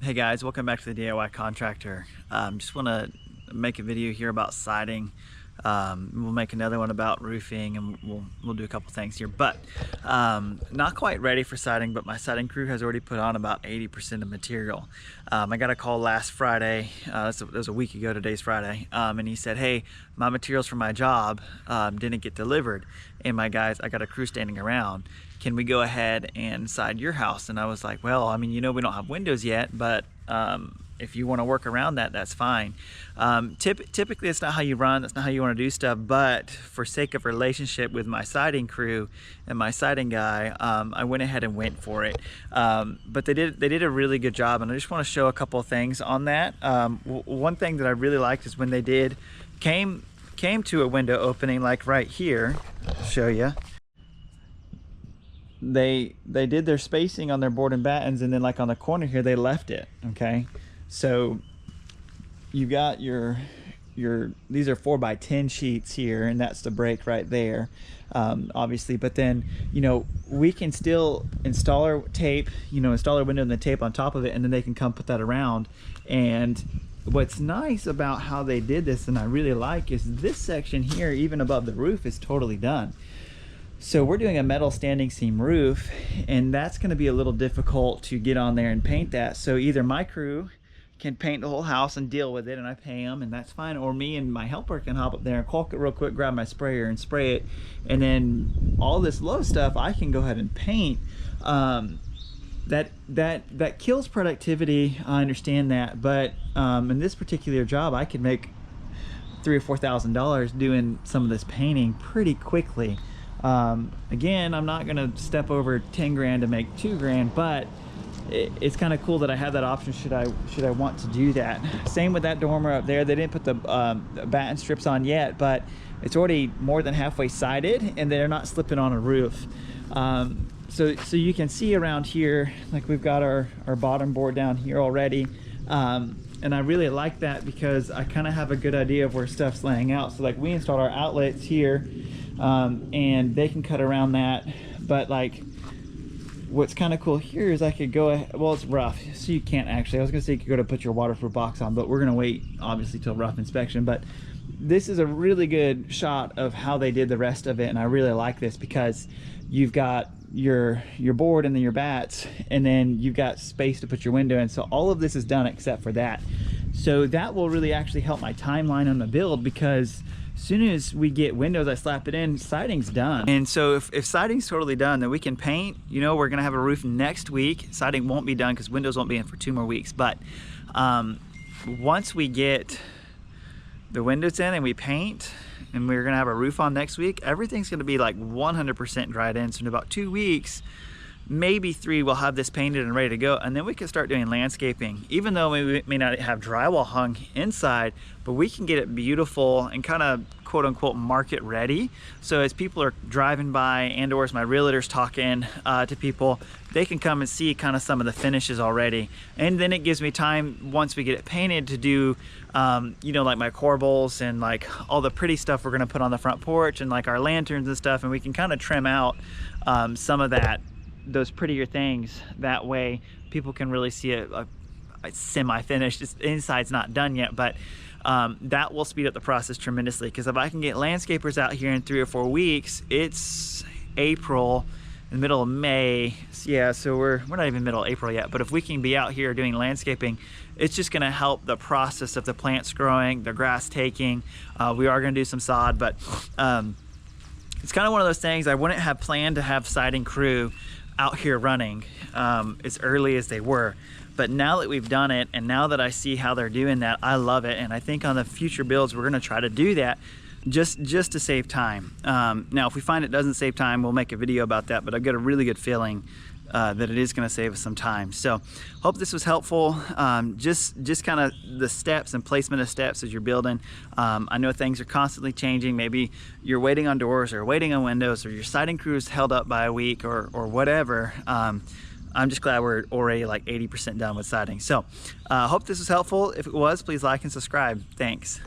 Hey guys, welcome back to the DIY Contractor. Just want to make a video here about siding. We'll make another one about roofing, and we'll do a couple things here. But not quite ready for siding, but my siding crew has already put on about 80% of material. I got a call last Friday. It was a week ago. Today's Friday, and he said, "Hey, my materials for my job didn't get delivered, and my guys, I got a crew standing around. Can we go ahead and side your house?" And I was like, well, I mean, we don't have windows yet, but if you want to work around that, that's fine. Typically, it's not how you run, that's not how you want to do stuff, but for sake of relationship with my siding crew and my siding guy, I went ahead and went for it. But they did a really good job, and I just want to show a couple of things on that. One thing that I really liked is when they came to a window opening, like right here. I'll show you. They did their spacing on their board and battens, and then like on the corner here they left it. Okay, so you got your these are 4x10 sheets here, and that's the break right there, obviously. But then we can still install our tape, install our window and the tape on top of it, and then they can come put that around. And what's nice about how they did this, and I really like, is this section here, even above the roof, is totally done. So we're doing a metal standing seam roof, and that's going to be a little difficult to get on there and paint that. So either my crew can paint the whole house and deal with it, and I pay them, and that's fine, or me and my helper can hop up there and caulk it real quick, grab my sprayer and spray it, and then all this low stuff I can go ahead and paint. That kills productivity, I understand that, but in this particular job I could make $3,000 or $4,000 doing some of this painting pretty quickly. Again, I'm not gonna step over 10 grand to make 2 grand, but it's kind of cool that I have that option should I want to do that. Same with that dormer up there. They didn't put the batten strips on yet, but it's already more than halfway sided, and they're not slipping on a roof. So you can see around here, like we've got our bottom board down here already, and I really like that because I kind of have a good idea of where stuff's laying out. So like we installed our outlets here, and they can cut around that. But like what's kind of cool here is I could go ahead, well, it's rough, so you can't actually, I was gonna say you could go to put your waterproof box on, but we're gonna wait obviously till rough inspection. But this is a really good shot of how they did the rest of it, and I really like this because you've got your board and then your bats, and then you've got space to put your window in. So all of this is done except for that. So that will really actually help my timeline on the build, because as soon as we get windows, I slap it in, siding's done. And so if siding's totally done, then we can paint. We're gonna have a roof next week. Siding won't be done because windows won't be in for 2 more weeks. But once we get the windows in and we paint, and we're gonna have a roof on next week, everything's gonna be like 100% dried in. So in about 2 weeks, maybe 3, we'll have this painted and ready to go, and then we can start doing landscaping. Even though we may not have drywall hung inside, but we can get it beautiful and kind of quote unquote market ready. So as people are driving by, and or as my realtor's talking to people, they can come and see kind of some of the finishes already. And then it gives me time, once we get it painted, to do like my corbels and like all the pretty stuff we're gonna put on the front porch, and like our lanterns and stuff, and we can kind of trim out some of those prettier things. That way people can really see a semi-finished. Inside's not done yet, but that will speed up the process tremendously, because if I can get landscapers out here in 3 or 4 weeks, it's April, in the middle of May. Yeah, so we're not even middle of April yet, but if we can be out here doing landscaping, it's just going to help the process of the plants growing, the grass taking. We are going to do some sod, but it's kind of one of those things. I wouldn't have planned to have siding crew out here running as early as they were, but now that we've done it, and now that I see how they're doing that, I love it. And I think on the future builds we're going to try to do that just to save time. Now if we find it doesn't save time, we'll make a video about that, but I've got a really good feeling that it is going to save us some time. So hope this was helpful. Just kind of the steps and placement of steps as you're building. I know things are constantly changing. Maybe you're waiting on doors or waiting on windows, or your siding crew is held up by a week or whatever. I'm just glad we're already like 80% done with siding. So hope this was helpful. If it was, please like and subscribe. Thanks.